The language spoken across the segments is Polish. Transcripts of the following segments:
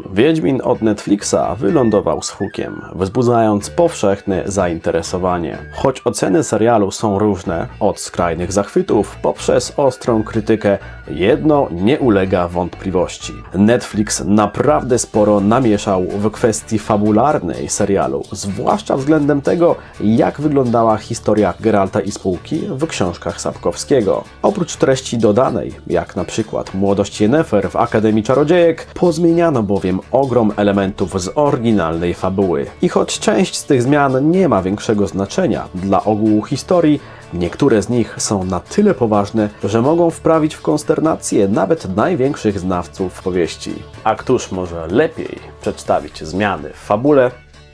Wiedźmin od Netflixa wylądował z hukiem, wzbudzając powszechne zainteresowanie. Choć oceny serialu są różne, od skrajnych zachwytów poprzez ostrą krytykę, jedno nie ulega wątpliwości. Netflix naprawdę sporo namieszał w kwestii fabularnej serialu, zwłaszcza względem tego, jak wyglądała historia Geralta i spółki w książkach Sapkowskiego. Oprócz treści dodanej, jak na przykład młodość Yennefer w Akademii Czarodziejek, pozmieniano bowiem ogrom elementów z oryginalnej fabuły. I choć część z tych zmian nie ma większego znaczenia dla ogółu historii, niektóre z nich są na tyle poważne, że mogą wprawić w konsternację nawet największych znawców powieści. A któż może lepiej przedstawić zmiany w fabule,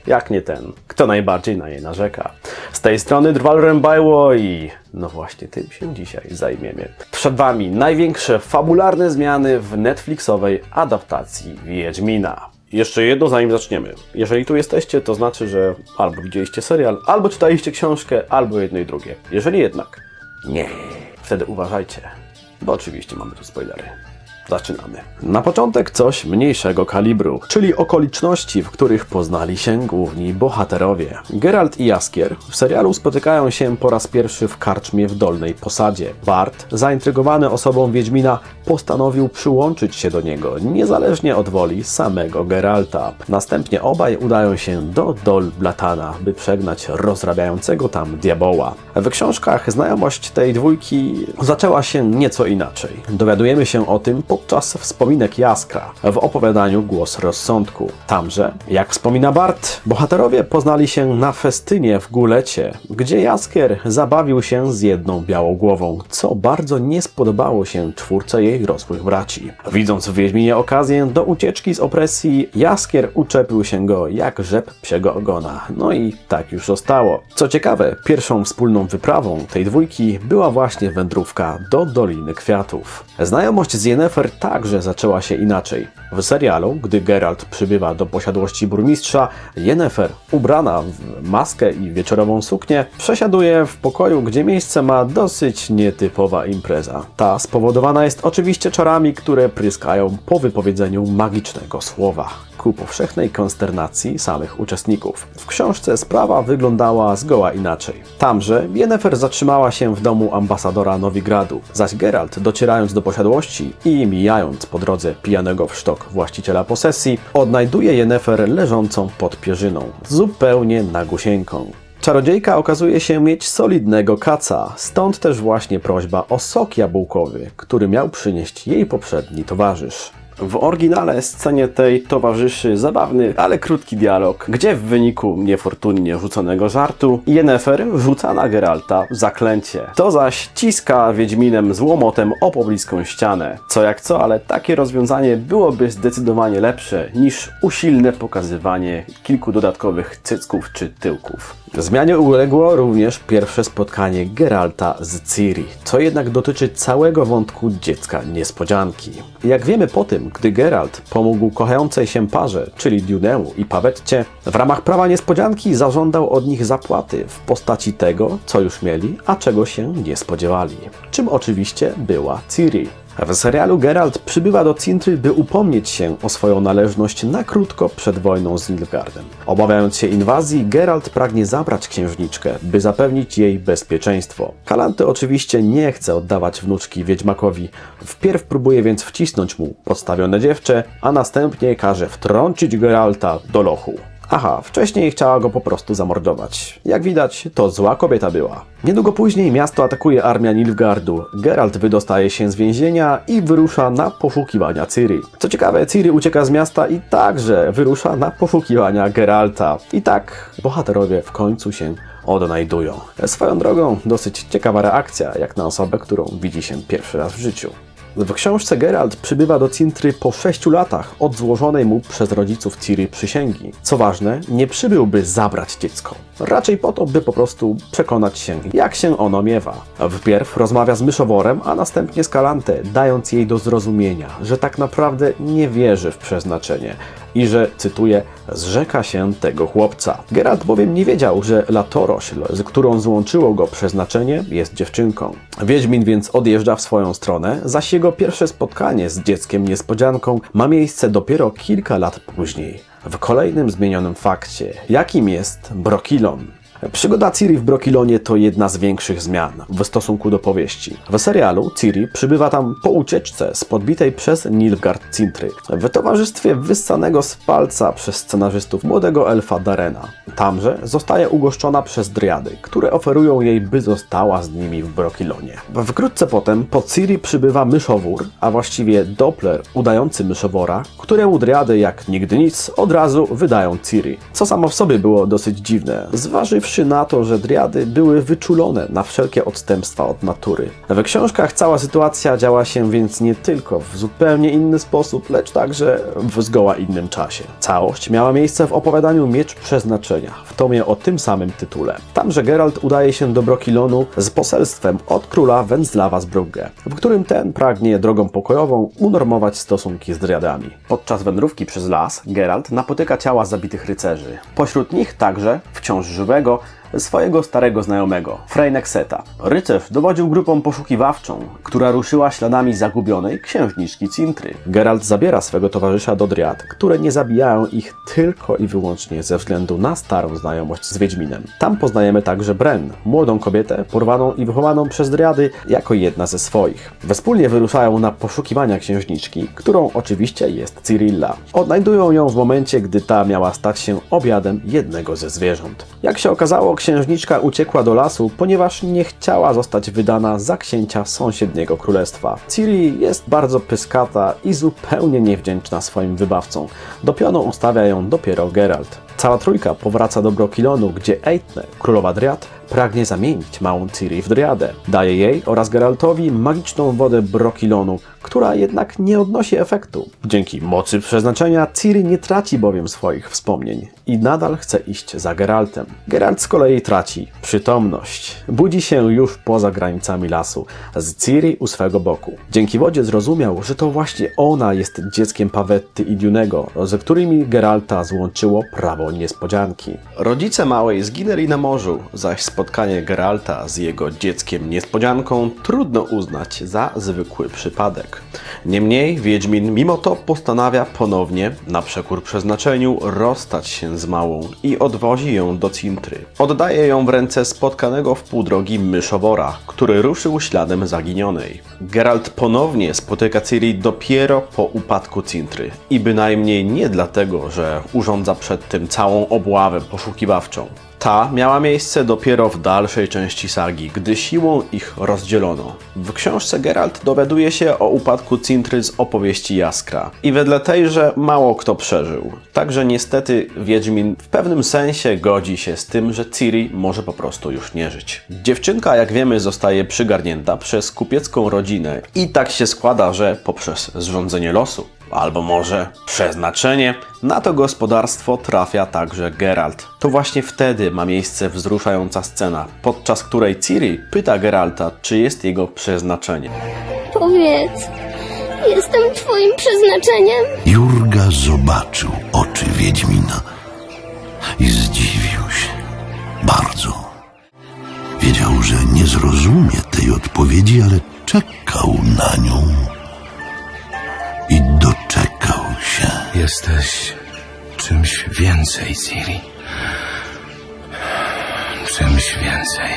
jak nie ten, kto najbardziej na nie narzeka. Z tej strony Drwal Rębajło i no właśnie tym się dzisiaj zajmiemy. Przed Wami największe fabularne zmiany w Netflixowej adaptacji Wiedźmina. Jeszcze jedno zanim zaczniemy. Jeżeli tu jesteście, to znaczy, że albo widzieliście serial, albo czytaliście książkę, albo jedno i drugie. Jeżeli jednak nie, wtedy uważajcie, bo oczywiście mamy tu spoilery. Zaczynamy. Na początek coś mniejszego kalibru, czyli okoliczności, w których poznali się główni bohaterowie. Geralt i Jaskier w serialu spotykają się po raz pierwszy w karczmie w Dolnej Posadzie. Bart, zaintrygowany osobą Wiedźmina, postanowił przyłączyć się do niego, niezależnie od woli samego Geralta. Następnie obaj udają się do Dol Blatana, by przegnać rozrabiającego tam diaboła. W książkach znajomość tej dwójki zaczęła się nieco inaczej. Dowiadujemy się o tym podczas wspominek Jaskra w opowiadaniu Głos Rozsądku. Tamże, jak wspomina Bart, bohaterowie poznali się na festynie w Gulecie, gdzie Jaskier zabawił się z jedną białogłową, co bardzo nie spodobało się czwórce jej rosłych braci. Widząc w Wiedźminie okazję do ucieczki z opresji, Jaskier uczepił się go jak rzep psiego ogona. No i tak już zostało. Co ciekawe, pierwszą wspólną wyprawą tej dwójki była właśnie wędrówka do Doliny Kwiatów. Znajomość z Yennefer także zaczęła się inaczej. W serialu, gdy Geralt przybywa do posiadłości burmistrza, Yennefer, ubrana w maskę i wieczorową suknię, przesiaduje w pokoju, gdzie miejsce ma dosyć nietypowa impreza. Ta spowodowana jest oczywiście czarami, które pryskają po wypowiedzeniu magicznego słowa, ku powszechnej konsternacji samych uczestników. W książce sprawa wyglądała zgoła inaczej. Tamże Yennefer zatrzymała się w domu ambasadora Nowigradu, zaś Geralt, docierając do posiadłości i mijając po drodze pijanego w sztok właściciela posesji, odnajduje Yennefer leżącą pod pierzyną, zupełnie nagusieńką. Czarodziejka okazuje się mieć solidnego kaca, stąd też właśnie prośba o sok jabłkowy, który miał przynieść jej poprzedni towarzysz. W oryginale scenie tej towarzyszy zabawny, ale krótki dialog, gdzie w wyniku niefortunnie rzuconego żartu Yennefer rzuca na Geralta zaklęcie. To zaś ciska Wiedźminem z łomotem o pobliską ścianę. Co jak co, ale takie rozwiązanie byłoby zdecydowanie lepsze niż usilne pokazywanie kilku dodatkowych cycków czy tyłków. Zmianie uległo również pierwsze spotkanie Geralta z Ciri, co jednak dotyczy całego wątku dziecka niespodzianki. Jak wiemy po tym, gdy Geralt pomógł kochającej się parze, czyli Dunemu i Pawetcie, w ramach prawa niespodzianki zażądał od nich zapłaty w postaci tego, co już mieli, a czego się nie spodziewali. Czym oczywiście była Ciri. W serialu Geralt przybywa do Cintry, by upomnieć się o swoją należność na krótko przed wojną z Nilfgaardem. Obawiając się inwazji, Geralt pragnie zabrać księżniczkę, by zapewnić jej bezpieczeństwo. Galanty oczywiście nie chce oddawać wnuczki Wiedźmakowi. Wpierw próbuje więc wcisnąć mu podstawione dziewczę, a następnie każe wtrącić Geralta do lochu. Aha, wcześniej chciała go po prostu zamordować. Jak widać, to zła kobieta była. Niedługo później miasto atakuje armia Nilfgaardu. Geralt wydostaje się z więzienia i wyrusza na poszukiwania Ciri. Co ciekawe, Ciri ucieka z miasta i także wyrusza na poszukiwania Geralta. I tak bohaterowie w końcu się odnajdują. Swoją drogą, dosyć ciekawa reakcja, jak na osobę, którą widzi się pierwszy raz w życiu. W książce Geralt przybywa do Cintry po 6 latach od złożonej mu przez rodziców Ciri przysięgi. Co ważne, nie przybyłby zabrać dziecko. Raczej po to, by po prostu przekonać się, jak się ono miewa. Wpierw rozmawia z myszoworem, a następnie z Kalantę, dając jej do zrozumienia, że tak naprawdę nie wierzy w przeznaczenie i że, cytuję, zrzeka się tego chłopca. Geralt bowiem nie wiedział, że latorośl, z którą złączyło go przeznaczenie, jest dziewczynką. Wiedźmin więc odjeżdża w swoją stronę, zaś jego jego pierwsze spotkanie z dzieckiem niespodzianką ma miejsce dopiero kilka lat później, w kolejnym zmienionym fakcie, jakim jest Brokilon. Przygoda Ciri w Brokilonie to jedna z większych zmian w stosunku do powieści. W serialu Ciri przybywa tam po ucieczce z podbitej przez Nilfgaard Cintry w towarzystwie wyssanego z palca przez scenarzystów młodego elfa Darena. Tamże zostaje ugoszczona przez Dryady, które oferują jej, by została z nimi w Brokilonie. Wkrótce potem po Ciri przybywa myszowór, a właściwie Doppler udający myszowora, któremu Dryady jak nigdy nic od razu wydają Ciri. Co samo w sobie było dosyć dziwne, zważywszy na to, że Dryady były wyczulone na wszelkie odstępstwa od natury. W książkach cała sytuacja działa się więc nie tylko w zupełnie inny sposób, lecz także w zgoła innym czasie. Całość miała miejsce w opowiadaniu Miecz Przeznaczenia, w tomie o tym samym tytule. Tamże Geralt udaje się do Brokilonu z poselstwem od króla Wędzlawa z Brugge, w którym ten pragnie drogą pokojową unormować stosunki z Dryadami. Podczas wędrówki przez las Geralt napotyka ciała zabitych rycerzy. Pośród nich także, wciąż żywego, swojego starego znajomego, Freynekseta. Rycerz dowodził grupą poszukiwawczą, która ruszyła śladami zagubionej księżniczki Cintry. Geralt zabiera swego towarzysza do Dryad, które nie zabijają ich tylko i wyłącznie ze względu na starą znajomość z Wiedźminem. Tam poznajemy także Bren, młodą kobietę porwaną i wychowaną przez Dryady jako jedna ze swoich. Wspólnie wyruszają na poszukiwania księżniczki, którą oczywiście jest Cirilla. Odnajdują ją w momencie, gdy ta miała stać się obiadem jednego ze zwierząt. Jak się okazało, księżniczka uciekła do lasu, ponieważ nie chciała zostać wydana za księcia sąsiedniego królestwa. Ciri jest bardzo pyskata i zupełnie niewdzięczna swoim wybawcom. Do pionu ustawia ją dopiero Geralt. Cała trójka powraca do Brokilonu, gdzie Eithne, królowa Dryad, pragnie zamienić małą Ciri w Dryadę. Daje jej oraz Geraltowi magiczną wodę Brokilonu, która jednak nie odnosi efektu. Dzięki mocy przeznaczenia Ciri nie traci bowiem swoich wspomnień i nadal chce iść za Geraltem. Geralt z kolei traci przytomność. Budzi się już poza granicami lasu, z Ciri u swego boku. Dzięki wodzie zrozumiał, że to właśnie ona jest dzieckiem Pawetty i Dunego, ze którymi Geralta złączyło prawo niespodzianki. Rodzice małej zginęli na morzu, zaś spotkanie Geralta z jego dzieckiem niespodzianką trudno uznać za zwykły przypadek. Niemniej Wiedźmin mimo to postanawia ponownie, na przekór przeznaczeniu, rozstać się z małą i odwozi ją do Cintry. Oddaje ją w ręce spotkanego w pół drogi myszowora, który ruszył śladem zaginionej. Geralt ponownie spotyka Ciri dopiero po upadku Cintry i bynajmniej nie dlatego, że urządza przed tym całą obławę poszukiwawczą. Ta miała miejsce dopiero w dalszej części sagi, gdy siłą ich rozdzielono. W książce Geralt dowiaduje się o upadku Cintry z opowieści Jaskra i wedle tejże mało kto przeżył. Także niestety Wiedźmin w pewnym sensie godzi się z tym, że Ciri może po prostu już nie żyć. Dziewczynka, jak wiemy, zostaje przygarnięta przez kupiecką rodzinę i tak się składa, że poprzez zrządzenie losu, albo może przeznaczenie, na to gospodarstwo trafia także Geralt. To właśnie wtedy ma miejsce wzruszająca scena, podczas której Ciri pyta Geralta, czy jest jego przeznaczeniem. Powiedz, jestem twoim przeznaczeniem? Jurga zobaczył oczy Wiedźmina i zdziwił się bardzo. Wiedział, że nie zrozumie tej odpowiedzi, ale czekał na nią. I doczekał się. Jesteś czymś więcej, Ciri. Czymś więcej.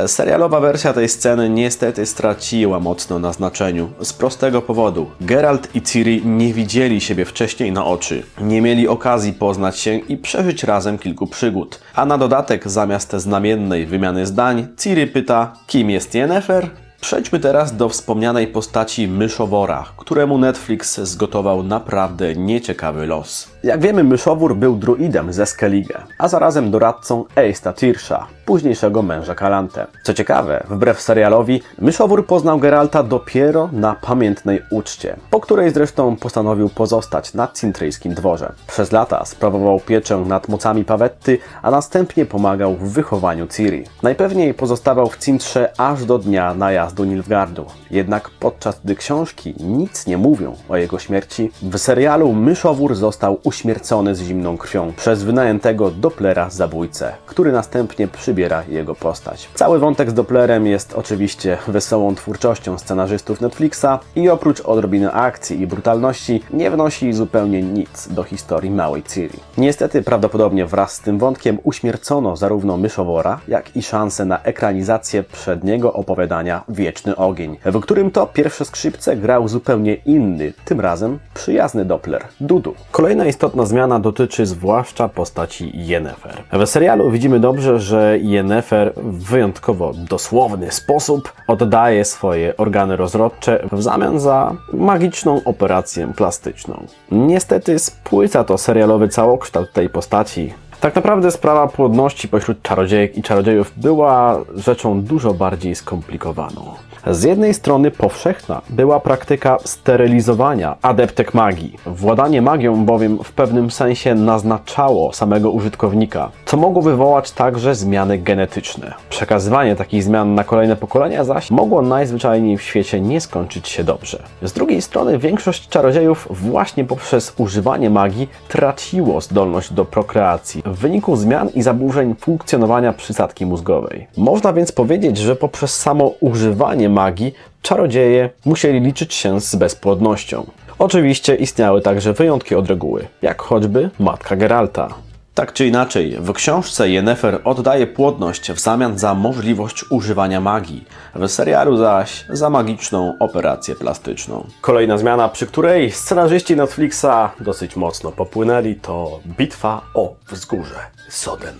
Serialowa wersja tej sceny niestety straciła mocno na znaczeniu. Z prostego powodu. Geralt i Ciri nie widzieli siebie wcześniej na oczy. Nie mieli okazji poznać się i przeżyć razem kilku przygód. A na dodatek, zamiast znamiennej wymiany zdań, Ciri pyta, kim jest Yennefer? Przejdźmy teraz do wspomnianej postaci myszowora, któremu Netflix zgotował naprawdę nieciekawy los. Jak wiemy, myszowór był druidem ze Skellige, a zarazem doradcą Eista Tirsha, późniejszego męża Kalanthe. Co ciekawe, wbrew serialowi, myszowór poznał Geralta dopiero na pamiętnej uczcie, po której zresztą postanowił pozostać na cintryjskim dworze. Przez lata sprawował pieczę nad mocami Pawetty, a następnie pomagał w wychowaniu Ciri. Najpewniej pozostawał w Cintrze aż do dnia najazdu Nilfgaardu. Jednak podczas gdy książki nic nie mówią o jego śmierci, w serialu myszowór został uśmiercony z zimną krwią przez wynajętego Dopplera zabójcę, który następnie przybył przybiera jego postać. Cały wątek z Dopplerem jest oczywiście wesołą twórczością scenarzystów Netflixa i oprócz odrobiny akcji i brutalności nie wnosi zupełnie nic do historii małej Ciri. Niestety prawdopodobnie wraz z tym wątkiem uśmiercono zarówno Myszowora, jak i szansę na ekranizację przedniego opowiadania Wieczny Ogień, w którym to pierwsze skrzypce grał zupełnie inny, tym razem przyjazny Doppler, Dudu. Kolejna istotna zmiana dotyczy zwłaszcza postaci Yennefer. W serialu widzimy dobrze, że Yennefer w wyjątkowo dosłowny sposób oddaje swoje organy rozrodcze w zamian za magiczną operację plastyczną. Niestety spłyca to serialowy całokształt tej postaci. Tak naprawdę sprawa płodności pośród czarodziejek i czarodziejów była rzeczą dużo bardziej skomplikowaną. Z jednej strony powszechna była praktyka sterylizowania adeptek magii. Władanie magią bowiem w pewnym sensie naznaczało samego użytkownika, co mogło wywołać także zmiany genetyczne. Przekazywanie takich zmian na kolejne pokolenia zaś mogło najzwyczajniej w świecie nie skończyć się dobrze. Z drugiej strony większość czarodziejów właśnie poprzez używanie magii traciło zdolność do prokreacji w wyniku zmian i zaburzeń funkcjonowania przysadki mózgowej. Można więc powiedzieć, że poprzez samo używanie magii czarodzieje musieli liczyć się z bezpłodnością. Oczywiście istniały także wyjątki od reguły, jak choćby matka Geralta. Tak czy inaczej, w książce Yennefer oddaje płodność w zamian za możliwość używania magii, w serialu zaś za magiczną operację plastyczną. Kolejna zmiana, przy której scenarzyści Netflixa dosyć mocno popłynęli, to bitwa o wzgórze Soden.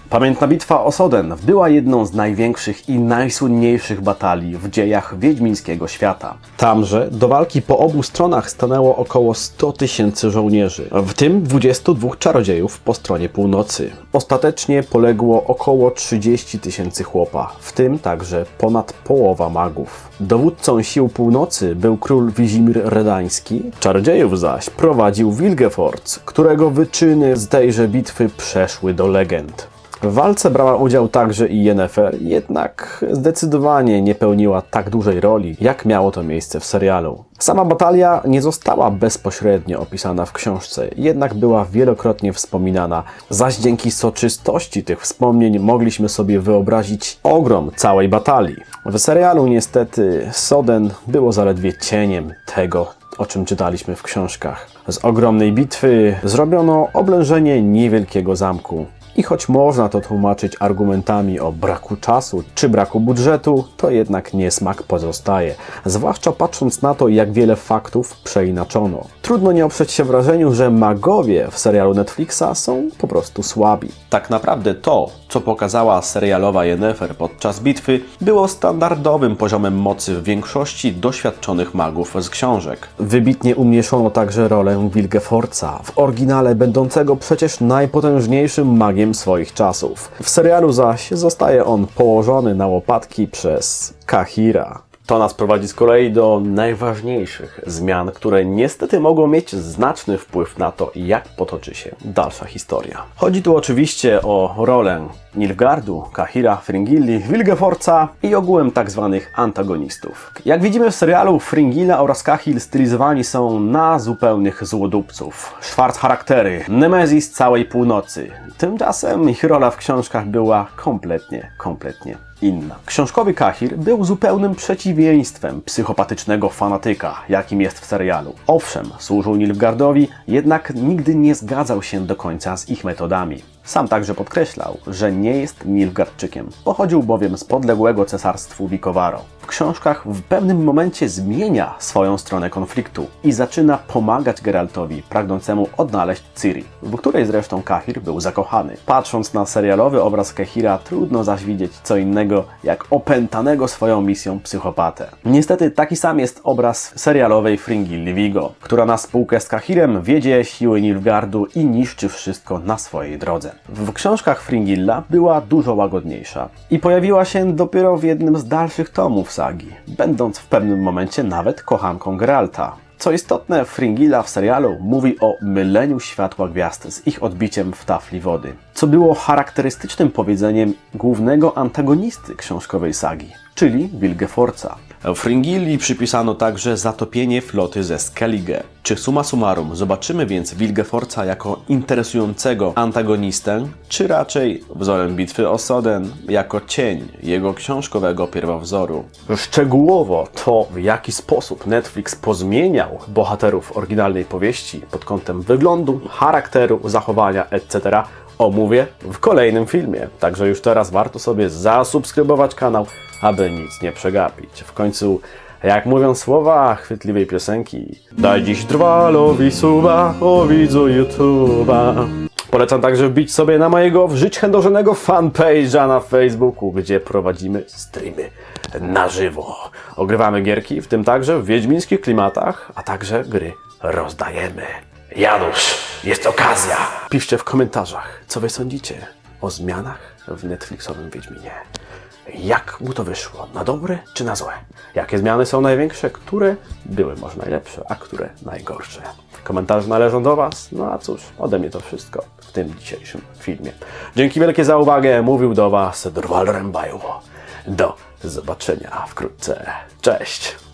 Pamiętna bitwa o Soden była jedną z największych i najsłynniejszych batalii w dziejach wiedźmińskiego świata. Tamże do walki po obu stronach stanęło około 100 000 żołnierzy, w tym 22 czarodziejów po stronie północy. Ostatecznie poległo około 30 000 chłopa, w tym także ponad połowa magów. Dowódcą sił północy był król Wizimir Redański, czarodziejów zaś prowadził Wilgefortz, którego wyczyny z tejże bitwy przeszły do legend. W walce brała udział także i Yennefer, jednak zdecydowanie nie pełniła tak dużej roli, jak miało to miejsce w serialu. Sama batalia nie została bezpośrednio opisana w książce, jednak była wielokrotnie wspominana, zaś dzięki soczystości tych wspomnień mogliśmy sobie wyobrazić ogrom całej batalii. W serialu niestety Soden było zaledwie cieniem tego, o czym czytaliśmy w książkach. Z ogromnej bitwy zrobiono oblężenie niewielkiego zamku. I choć można to tłumaczyć argumentami o braku czasu czy braku budżetu, to jednak niesmak pozostaje, zwłaszcza patrząc na to, jak wiele faktów przeinaczono. Trudno nie oprzeć się wrażeniu, że magowie w serialu Netflixa są po prostu słabi. Tak naprawdę to, co pokazała serialowa Yennefer podczas bitwy, było standardowym poziomem mocy w większości doświadczonych magów z książek. Wybitnie umniejszono także rolę Wilgefortza, w oryginale będącego przecież najpotężniejszym magiem swoich czasów. W serialu zaś zostaje on położony na łopatki przez Kahira. To nas prowadzi z kolei do najważniejszych zmian, które niestety mogą mieć znaczny wpływ na to, jak potoczy się dalsza historia. Chodzi tu oczywiście o rolę Nilfgaardu, Kahira, Fringilli, Wilgefortza i ogółem tzw. antagonistów. Jak widzimy w serialu, Fringilla oraz Kahil stylizowani są na zupełnych złodupców. Schwarzcharaktery, nemezis całej północy. Tymczasem ich rola w książkach była kompletnie inna. Książkowy Kahir był zupełnym przeciwieństwem psychopatycznego fanatyka, jakim jest w serialu. Owszem, służył Nilfgaardowi, jednak nigdy nie zgadzał się do końca z ich metodami. Sam także podkreślał, że nie jest Nilfgaardczykiem. Pochodził bowiem z podległego cesarstwu Vicovaro. W książkach w pewnym momencie zmienia swoją stronę konfliktu i zaczyna pomagać Geraltowi, pragnącemu odnaleźć Ciri, w której zresztą Kahir był zakochany. Patrząc na serialowy obraz Kahira, trudno zaś widzieć co innego jak opętanego swoją misją psychopatę. Niestety taki sam jest obraz serialowej Fringilli Vigo, która na spółkę z Kahirem wiedzie siły Nilfgaardu i niszczy wszystko na swojej drodze. W książkach Fringilla była dużo łagodniejsza i pojawiła się dopiero w jednym z dalszych tomów sagi, będąc w pewnym momencie nawet kochanką Geralta. Co istotne, Fringilla w serialu mówi o myleniu światła gwiazd z ich odbiciem w tafli wody, co było charakterystycznym powiedzeniem głównego antagonisty książkowej sagi, czyli Wilgefortza. Fringilli przypisano także zatopienie floty ze Skellige. Czy summa summarum zobaczymy więc Wilgefortza jako interesującego antagonistę, czy raczej wzorem bitwy o Soden jako cień jego książkowego pierwowzoru? Szczegółowo to, w jaki sposób Netflix pozmieniał bohaterów oryginalnej powieści pod kątem wyglądu, charakteru, zachowania, etc., omówię w kolejnym filmie. Także już teraz warto sobie zasubskrybować kanał, aby nic nie przegapić. W końcu, jak mówią słowa chwytliwej piosenki, daj dziś drwalowi suba, o widzu YouTube'a. Polecam także wbić sobie na mojego w żyć chędożonego fanpage'a na Facebooku, gdzie prowadzimy streamy na żywo. Ogrywamy gierki, w tym także w wiedźmińskich klimatach, a także gry rozdajemy. Janusz, jest okazja! Piszcie w komentarzach, co wy sądzicie o zmianach w Netflixowym Wiedźminie. Jak mu to wyszło? Na dobre czy na złe? Jakie zmiany są największe? Które były może najlepsze, a które najgorsze? Komentarze należą do was. No a cóż, ode mnie to wszystko w tym dzisiejszym filmie. Dzięki wielkie za uwagę. Mówił do was Drwal Rębaju. Do zobaczenia wkrótce. Cześć!